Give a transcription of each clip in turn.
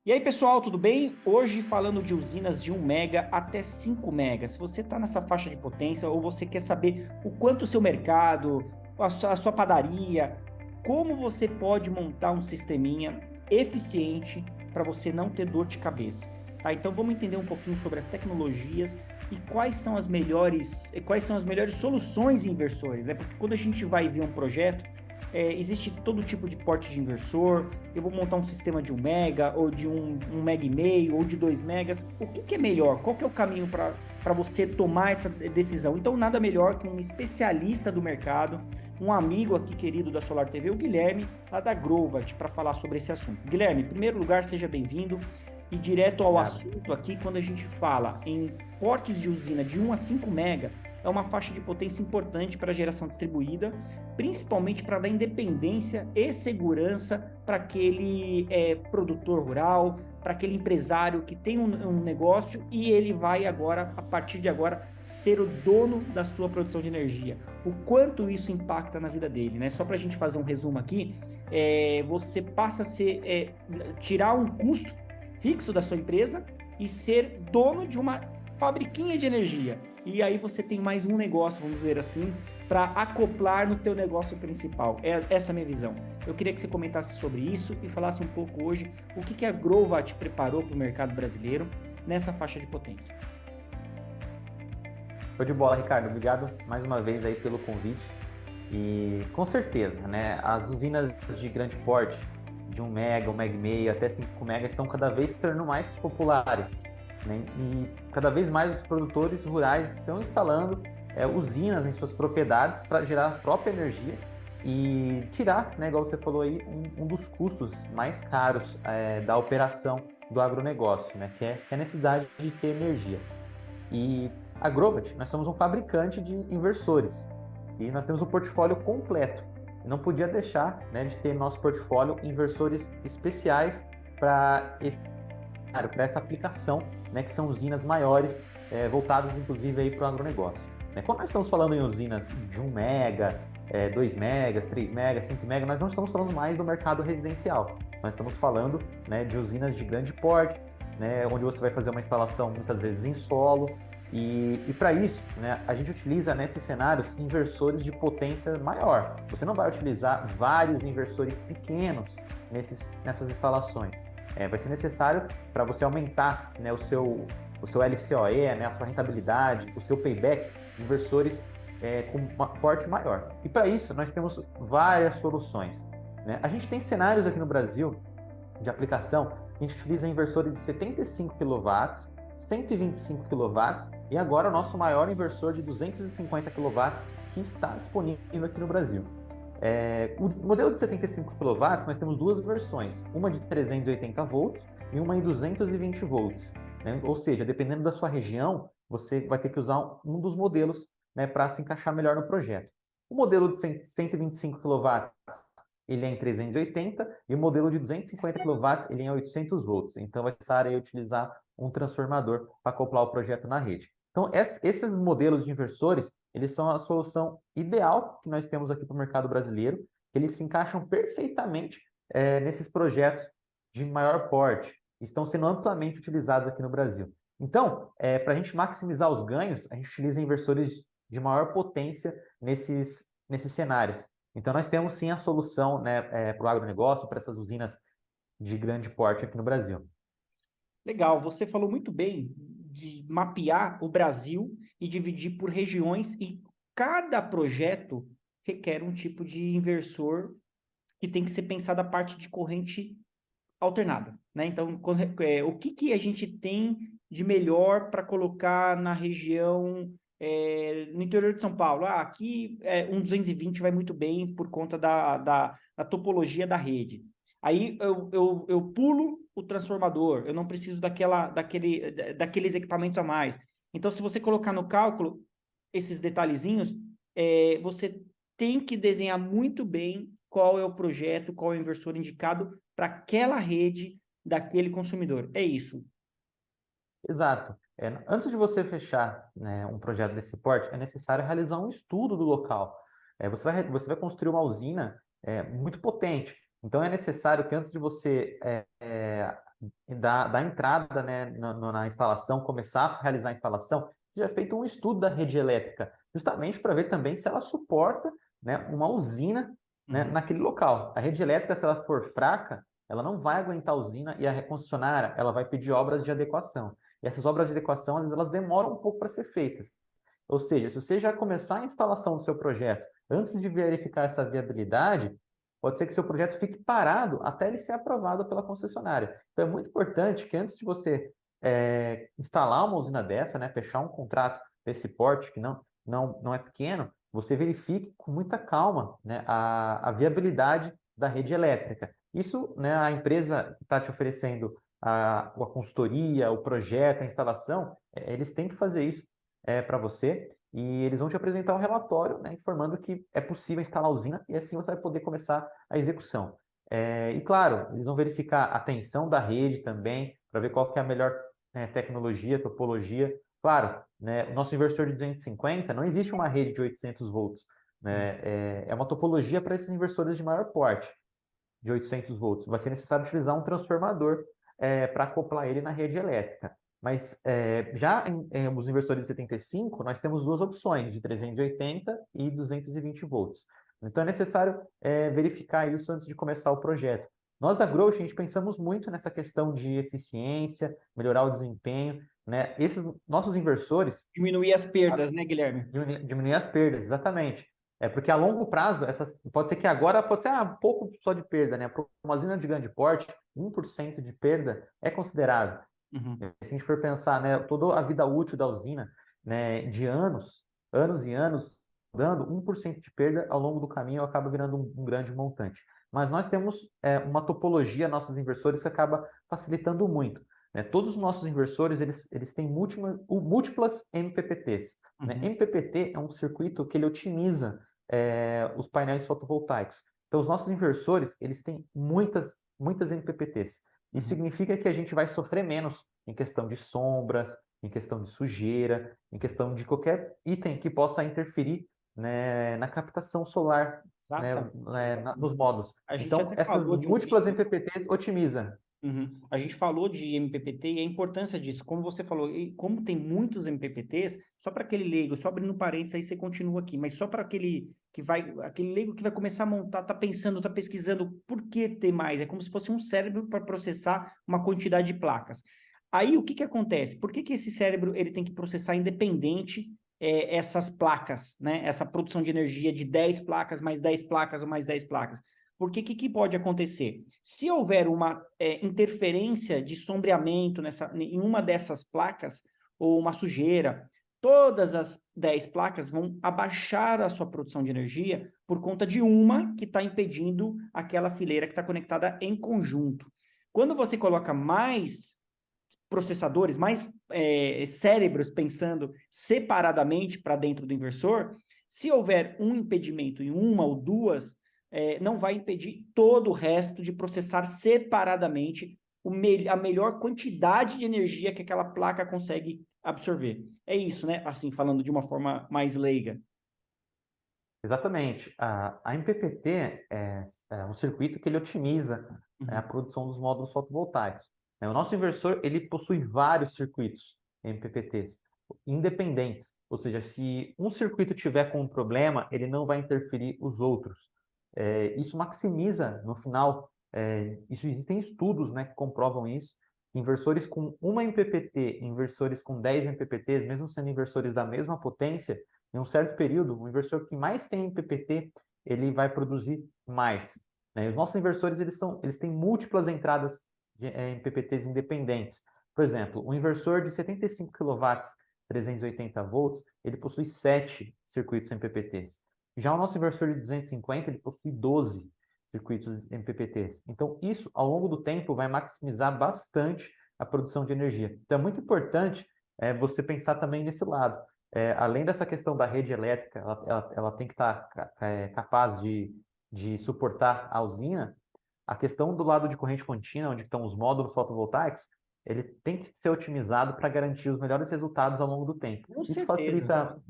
E aí, pessoal, tudo bem? Hoje falando de usinas de 1 mega até 5 mega. Se você está nessa faixa de potência ou você quer saber o quanto o seu mercado, a sua padaria, como você pode montar um sisteminha eficiente para você não ter dor de cabeça. Tá? Então vamos entender um pouquinho sobre as tecnologias e quais são as melhores soluções inversores, né? Porque quando a gente vai ver um projeto, existe todo tipo de porte de inversor. Eu vou montar um sistema de 1 mega, ou de 1 mega e meio, ou de 2 megas. O que é melhor? Qual que é o caminho para você tomar essa decisão? Então, nada melhor que um especialista do mercado, um amigo aqui querido da Solar TV, o Guilherme, lá da Grovat, para falar sobre esse assunto. Guilherme, em primeiro lugar, seja bem-vindo. E direto ao Obrigado. assunto aqui, quando a gente fala em portes de usina de 1 a 5 mega, é uma faixa de potência importante para a geração distribuída, principalmente para dar independência e segurança para aquele produtor rural, para aquele empresário que tem um negócio e ele vai agora, a partir de agora, ser o dono da sua produção de energia. O quanto isso impacta na vida dele, né? Só para a gente fazer um resumo aqui, você passa a tirar um custo fixo da sua empresa e ser dono de uma fabriquinha de energia. E aí você tem mais um negócio, vamos dizer assim, para acoplar no teu negócio principal. Essa é a minha visão. Eu queria que você comentasse sobre isso e falasse um pouco hoje o que a Grovat preparou para o mercado brasileiro nessa faixa de potência. Show de bola, Ricardo. Obrigado mais uma vez aí pelo convite. E com certeza, né, as usinas de grande porte, de 1 mega e meio, até 5 mega, estão cada vez se tornando mais populares, né? E cada vez mais os produtores rurais estão instalando usinas em suas propriedades para gerar a própria energia e tirar, né, igual você falou aí, um dos custos mais caros da operação do agronegócio, né, que é a necessidade de ter energia. E a Grovat, nós somos um fabricante de inversores e nós temos um portfólio completo. Eu não podia deixar, né, de ter no nosso portfólio inversores especiais para essa aplicação, né, que são usinas maiores, voltadas inclusive aí para o agronegócio. Quando nós estamos falando em usinas de 1 mega, 2 megas, 3 megas, 5 megas, nós não estamos falando mais do mercado residencial. Nós estamos falando, né, de usinas de grande porte, né, onde você vai fazer uma instalação muitas vezes em solo. E para isso, né, a gente utiliza nesses cenários inversores de potência maior. Você não vai utilizar vários inversores pequenos nessas instalações. Vai ser necessário para você aumentar, né, o seu LCOE, né, a sua rentabilidade, o seu payback, inversores com um porte maior. E para isso, nós temos várias soluções, né? A gente tem cenários aqui no Brasil de aplicação, a gente utiliza inversores de 75 kW, 125 kW e agora o nosso maior inversor de 250 kW que está disponível aqui no Brasil. O modelo de 75 kW, nós temos duas versões, uma de 380 volts e uma em 220 volts. Né? Ou seja, dependendo da sua região, você vai ter que usar um dos modelos, né, para se encaixar melhor no projeto. O modelo de 125 kW ele é em 380 e o modelo de 250 kW ele é em 800 volts. Então, vai precisar utilizar um transformador para acoplar o projeto na rede. Então, esses modelos de inversores, eles são a solução ideal que nós temos aqui para o mercado brasileiro. Eles se encaixam perfeitamente nesses projetos de maior porte. Estão sendo amplamente utilizados aqui no Brasil. Então, para a gente maximizar os ganhos, a gente utiliza inversores de maior potência nesses cenários. Então, nós temos sim a solução, né, para o agronegócio, para essas usinas de grande porte aqui no Brasil. Legal, você falou muito bem de mapear o Brasil e dividir por regiões, e cada projeto requer um tipo de inversor que tem que ser pensado a parte de corrente alternada, né? Então, o que a gente tem de melhor para colocar na região, no interior de São Paulo? Aqui um 220 vai muito bem por conta da topologia da rede. Aí eu pulo o transformador, eu não preciso daqueles equipamentos a mais. Então, se você colocar no cálculo esses detalhezinhos, você tem que desenhar muito bem qual é o projeto, qual é o inversor indicado para aquela rede daquele consumidor. É isso. Exato. Antes de você fechar, né, um projeto desse porte, é necessário realizar um estudo do local. Você vai construir uma usina muito potente. Então, é necessário que antes de você da entrada, né, na instalação, começar a realizar a instalação, seja feito um estudo da rede elétrica, justamente para ver também se ela suporta, né, uma usina, né, Uhum. naquele local. A rede elétrica, se ela for fraca, ela não vai aguentar a usina e a concessionária ela vai pedir obras de adequação. E essas obras de adequação, às vezes, elas demoram um pouco para ser feitas. Ou seja, se você já começar a instalação do seu projeto antes de verificar essa viabilidade, pode ser que seu projeto fique parado até ele ser aprovado pela concessionária. Então é muito importante que antes de você instalar uma usina dessa, né, fechar um contrato desse porte, que não é pequeno, você verifique com muita calma, né, a viabilidade da rede elétrica. Isso, né, a empresa que está te oferecendo a consultoria, o projeto, a instalação, eles têm que fazer isso para você e eles vão te apresentar um relatório, né, informando que é possível instalar a usina e assim você vai poder começar a execução. E claro, eles vão verificar a tensão da rede também, para ver qual que é a melhor tecnologia, topologia. Claro, né, o nosso inversor de 250, não existe uma rede de 800 volts. Né? É uma topologia para esses inversores de maior porte, de 800 volts. Vai ser necessário utilizar um transformador para acoplar ele na rede elétrica. Mas já em os inversores de 75, nós temos duas opções, de 380 e 220 volts. Então é necessário verificar isso antes de começar o projeto. Nós da Growth, a gente pensamos muito nessa questão de eficiência, melhorar o desempenho, né? Esses nossos inversores Diminuir as perdas, né, Guilherme? diminuir as perdas, exatamente. É porque a longo prazo, pode ser que agora pode ser um pouco só de perda, né? Para uma usina de grande porte, 1% de perda é considerável. Uhum. Se a gente for pensar, né, toda a vida útil da usina, né, de anos, anos e anos, dando 1% de perda ao longo do caminho acaba virando um grande montante. Mas nós temos uma topologia, nossos inversores, que acaba facilitando muito. Né? Todos os nossos inversores, eles têm múltiplas MPPTs. Né? Uhum. MPPT é um circuito que ele otimiza os painéis fotovoltaicos. Então, os nossos inversores, eles têm muitas MPPTs. Isso Uhum. significa que a gente vai sofrer menos em questão de sombras, em questão de sujeira, em questão de qualquer item que possa interferir, né, na captação solar, né, Exatamente. nos módulos. A gente Então, até essas falou de um múltiplas MPPTs otimiza. Uhum. A gente falou de MPPT e a importância disso. Como você falou, e como tem muitos MPPTs, só para aquele leigo, só abrindo parênteses, aí você continua aqui, mas só para aquele leigo que vai começar a montar, tá pensando, tá pesquisando por que ter mais. É como se fosse um cérebro para processar uma quantidade de placas. Aí o que que acontece? Por que que esse cérebro ele tem que processar independente essas placas, né? Essa produção de energia de 10 placas, mais 10 placas ou mais 10 placas? Porque o que pode acontecer? Se houver uma interferência de sombreamento em uma dessas placas, ou uma sujeira, todas as 10 placas vão abaixar a sua produção de energia por conta de uma que está impedindo aquela fileira que está conectada em conjunto. Quando você coloca mais processadores, mais cérebros pensando separadamente para dentro do inversor, se houver um impedimento em uma ou duas, não vai impedir todo o resto de processar separadamente a melhor quantidade de energia que aquela placa consegue absorver. É isso, né? Assim, falando de uma forma mais leiga. Exatamente. A MPPT é um circuito que ele otimiza, né, a Uhum. produção dos módulos fotovoltaicos. O nosso inversor ele possui vários circuitos MPPTs independentes, ou seja, se um circuito tiver com um problema, ele não vai interferir os outros. Isso maximiza, no final, existem estudos, né, que comprovam isso. Inversores com uma MPPT, inversores com 10 MPPTs, mesmo sendo inversores da mesma potência, em um certo período, o inversor que mais tem PPT, ele vai produzir mais. Né? E os nossos inversores, eles têm múltiplas entradas em PPTs independentes. Por exemplo, um inversor de 75 kW, 380 volts, ele possui 7 circuitos MPPTs. Já o nosso inversor de 250, ele possui 12 circuitos MPPTs. Então, isso, ao longo do tempo, vai maximizar bastante a produção de energia. Então, é muito importante você pensar também nesse lado. Além dessa questão da rede elétrica, ela tem que estar capaz de suportar a usina, a questão do lado de corrente contínua, onde estão os módulos fotovoltaicos, ele tem que ser otimizado para garantir os melhores resultados ao longo do tempo. Com Isso certeza. facilita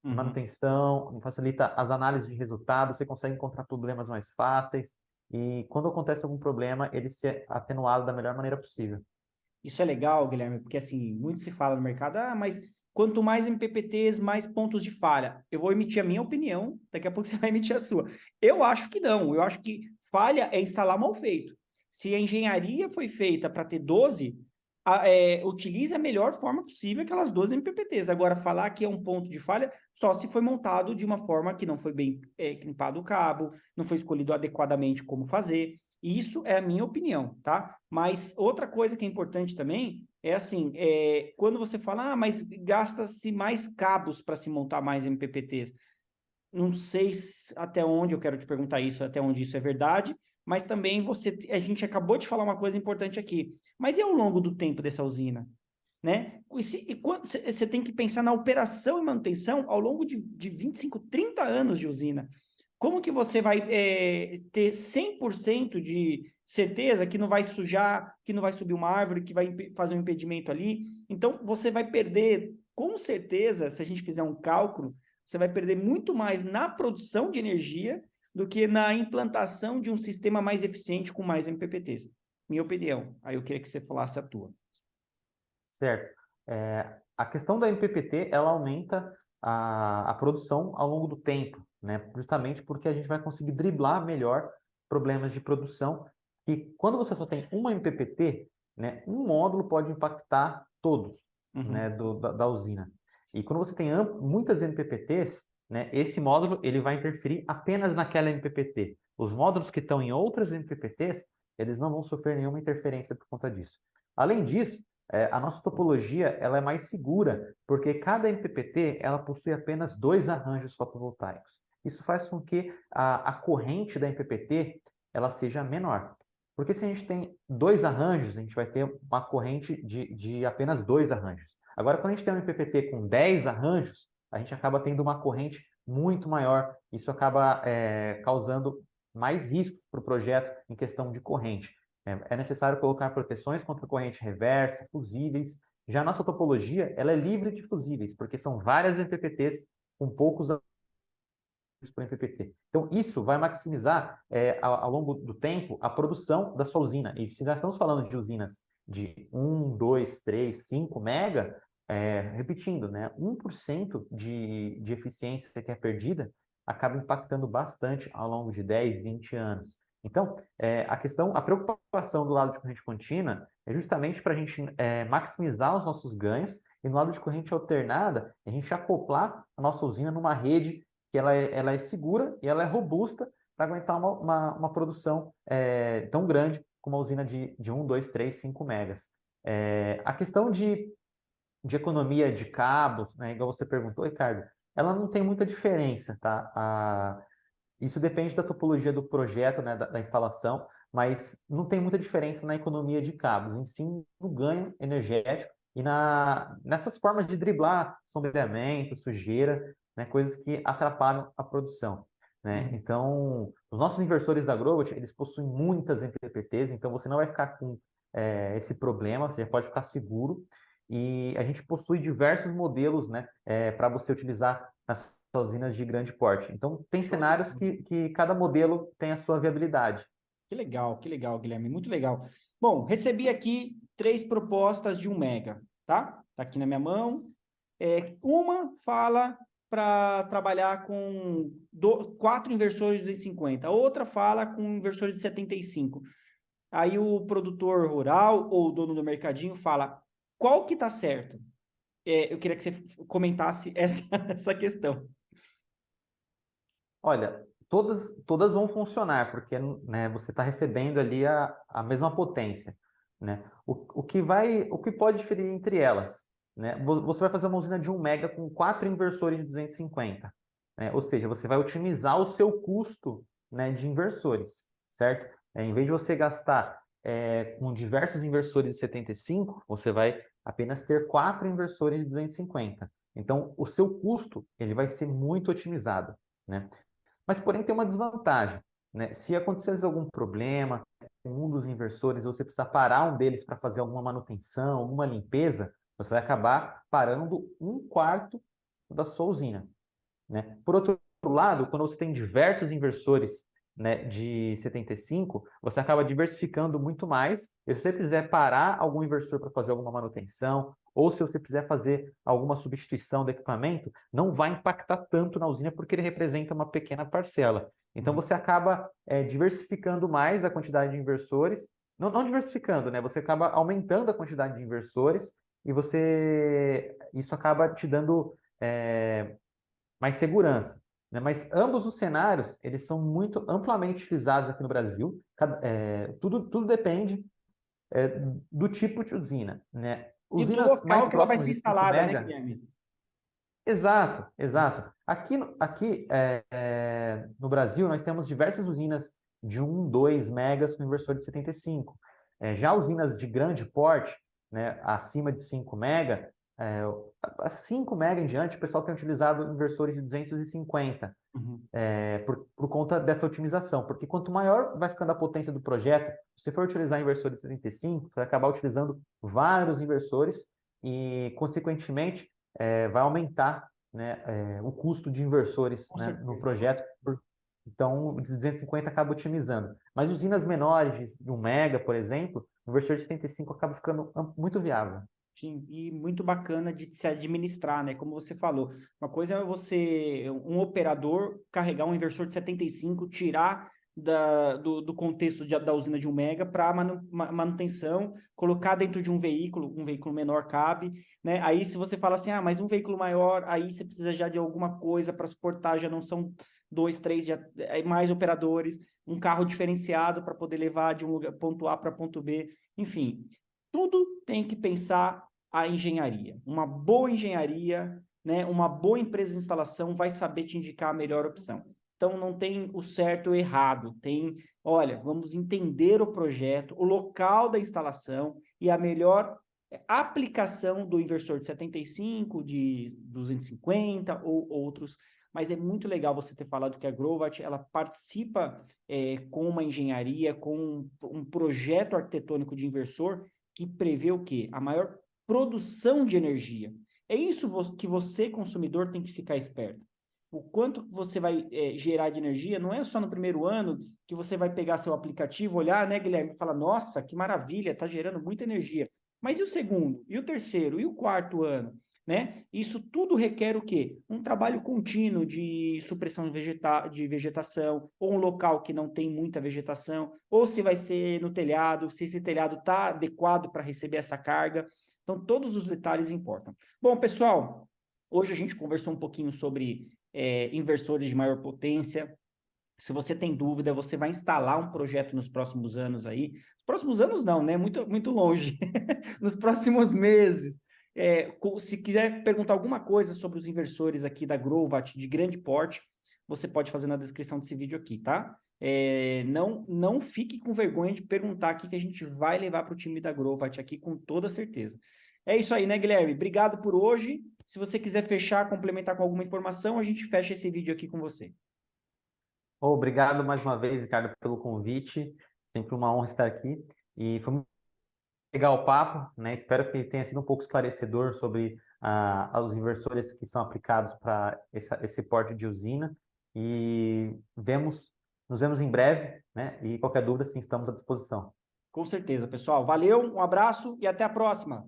Uhum. facilita as análises de resultados, você consegue encontrar problemas mais fáceis. e quando acontece algum problema, ele ser atenuado da melhor maneira possível. Isso é legal, Guilherme, porque assim, muito se fala no mercado, mas quanto mais MPPTs, mais pontos de falha. Eu vou emitir a minha opinião, daqui a pouco você vai emitir a sua. Eu acho que não, eu acho que falha é instalar mal feito. Se a engenharia foi feita para ter 12, utilize a melhor forma possível aquelas 12 MPPTs. Agora, falar que é um ponto de falha, só se foi montado de uma forma que não foi bem limpado o cabo, não foi escolhido adequadamente como fazer. Isso é a minha opinião, tá? Mas outra coisa que é importante também é assim, quando você fala, mas gasta-se mais cabos para se montar mais MPPTs. Não sei até onde eu quero te perguntar isso, até onde isso é verdade, mas também a gente acabou de falar uma coisa importante aqui. Mas e ao longo do tempo dessa usina? Né? Você tem que pensar na operação e manutenção ao longo de 25, 30 anos de usina. Como que você vai ter 100% de certeza que não vai sujar, que não vai subir uma árvore, que vai fazer um impedimento ali? Então, você vai perder, com certeza, se a gente fizer um cálculo, você vai perder muito mais na produção de energia do que na implantação de um sistema mais eficiente com mais MPPTs. Minha opinião. Aí eu queria que você falasse a tua. Certo. A questão da MPPT, ela aumenta a produção ao longo do tempo, né? Justamente porque a gente vai conseguir driblar melhor problemas de produção. E quando você só tem uma MPPT, né, um módulo pode impactar todos, né, da usina. E quando você tem muitas MPPTs, né, esse módulo ele vai interferir apenas naquela MPPT. Os módulos que estão em outras MPPTs, eles não vão sofrer nenhuma interferência por conta disso. Além disso, a nossa topologia ela é mais segura, porque cada MPPT ela possui apenas 2 arranjos fotovoltaicos. Isso faz com que a corrente da MPPT ela seja menor. Porque se a gente tem 2 arranjos, a gente vai ter uma corrente de apenas 2 arranjos. Agora, quando a gente tem um MPPT com 10 arranjos, a gente acaba tendo uma corrente muito maior. Isso acaba causando mais risco para o projeto em questão de corrente. É necessário colocar proteções contra corrente reversa, fusíveis. Já a nossa topologia, ela é livre de fusíveis, porque são várias MPPTs com poucos por MPPT. Então, isso vai maximizar, ao longo do tempo, a produção da sua usina. E se nós estamos falando de usinas de 1, 2, 3, 5 mega, repetindo, né, 1% de eficiência que é perdida acaba impactando bastante ao longo de 10, 20 anos. Então, a preocupação do lado de corrente contínua é justamente para a gente maximizar os nossos ganhos e no lado de corrente alternada, a gente acoplar a nossa usina numa rede que ela é segura e ela é robusta para aguentar uma produção tão grande como a usina de 1, 2, 3, 5 megas. A questão de economia de cabos, né, igual você perguntou, Ricardo, ela não tem muita diferença, tá? Isso depende da topologia do projeto, né, da instalação, mas não tem muita diferença na economia de cabos, em si no ganho energético e nessas formas de driblar sombreamento, sujeira, né, coisas que atrapalham a produção. Né? Então, os nossos inversores da Growth, eles possuem muitas MPPTs, então você não vai ficar com esse problema, você já pode ficar seguro. E a gente possui diversos modelos, né, para você utilizar nas usinas de grande porte. Então, tem cenários que cada modelo tem a sua viabilidade. Que legal, Guilherme, muito legal. Bom, recebi aqui 3 propostas de 1 mega, tá? Tá aqui na minha mão. Uma fala para trabalhar com 4 inversores de 250, a outra fala com inversores de 75. Aí o produtor rural ou o dono do mercadinho fala, qual que tá certo? Eu queria que você comentasse essa questão. Olha, todas vão funcionar, porque né, você está recebendo ali a mesma potência. Né? O que pode diferir entre elas? Né? Você vai fazer uma usina de 1 mega com 4 inversores de 250. Né? Ou seja, você vai otimizar o seu custo, né, de inversores, certo? Em vez de você gastar com diversos inversores de 75, você vai apenas ter 4 inversores de 250. Então, o seu custo ele vai ser muito otimizado. Né? Mas, porém, tem uma desvantagem. Né? Se acontecer algum problema com um dos inversores, ou você precisar parar um deles para fazer alguma manutenção, alguma limpeza, você vai acabar parando 1/4 da sua usina. Né? Por outro lado, quando você tem diversos inversores né, de 75, você acaba diversificando muito mais. E se você quiser parar algum inversor para fazer alguma manutenção, ou se você quiser fazer alguma substituição do equipamento, não vai impactar tanto na usina porque ele representa uma pequena parcela. Então você acaba diversificando mais a quantidade de inversores, não diversificando, né? Você acaba aumentando a quantidade de inversores e isso acaba te dando mais segurança, né? Mas ambos os cenários, eles são muito amplamente utilizados aqui no Brasil. Tudo depende do tipo de usina, né? E do Usinas mais local que ela vai próximas ser de 5 instalada, né, mega. Guilherme? Exato, exato. Aqui no Brasil, nós temos diversas usinas de 2 megas com inversor de 75. Já usinas de grande porte, né, acima de 5 mega, 5 mega em diante, o pessoal tem utilizado inversores de 250, Uhum. por conta dessa otimização. Porque quanto maior vai ficando a potência do projeto, se você for utilizar inversor de 75, você vai acabar utilizando vários inversores e, consequentemente, vai aumentar, né, o custo de inversores, Com né, no certeza. projeto. Então, o de 250 acaba otimizando. Mas usinas menores, de 1 mega, por exemplo, o inversor de 75 acaba ficando muito viável. Sim, e muito bacana de se administrar, né? Como você falou. Uma coisa é você, um operador, carregar um inversor de 75, tirar do contexto da usina de 1 mega para manutenção, colocar dentro de um veículo menor cabe, né? Aí se você fala assim, mas um veículo maior, aí você precisa já de alguma coisa para suportar, já não são dois, três, já mais operadores, um carro diferenciado para poder levar de um lugar, ponto A para ponto B, enfim. Tudo tem que pensar a engenharia. Uma boa engenharia, né, uma boa empresa de instalação vai saber te indicar a melhor opção. Então, não tem o certo ou errado, tem, olha, vamos entender o projeto, o local da instalação e a melhor aplicação do inversor de 75, de 250 ou outros, mas é muito legal você ter falado que a Grovat, ela participa com uma engenharia, com um projeto arquitetônico de inversor que prevê o quê? A maior produção de energia. É isso que você, consumidor, tem que ficar esperto. O quanto você vai gerar de energia, não é só no primeiro ano que você vai pegar seu aplicativo, olhar, né, Guilherme, e falar, nossa, que maravilha, está gerando muita energia. Mas e o segundo? E o terceiro? E o quarto ano? Né? Isso tudo requer o quê? Um trabalho contínuo de supressão de vegetação, ou um local que não tem muita vegetação, ou se vai ser no telhado, se esse telhado está adequado para receber essa carga. Então, todos os detalhes importam. Bom, pessoal, hoje a gente conversou um pouquinho sobre inversores de maior potência. Se você tem dúvida, você vai instalar um projeto nos próximos anos aí. Nos próximos anos não, né? Muito, muito longe. Nos próximos meses. Se quiser perguntar alguma coisa sobre os inversores aqui da Grovat de grande porte, você pode fazer na descrição desse vídeo aqui, tá? Não fique com vergonha de perguntar aqui que a gente vai levar para o time da Grovat aqui com toda certeza. É isso aí, né, Guilherme? Obrigado por hoje. Se você quiser fechar, complementar com alguma informação, a gente fecha esse vídeo aqui com você. Obrigado mais uma vez, Ricardo, pelo convite. Sempre uma honra estar aqui. E foi muito legal o papo, né? Espero que tenha sido um pouco esclarecedor sobre os inversores que são aplicados para esse porte de usina. E nos vemos em breve, né? E qualquer dúvida, sim, estamos à disposição. Com certeza, pessoal. Valeu, um abraço e até a próxima.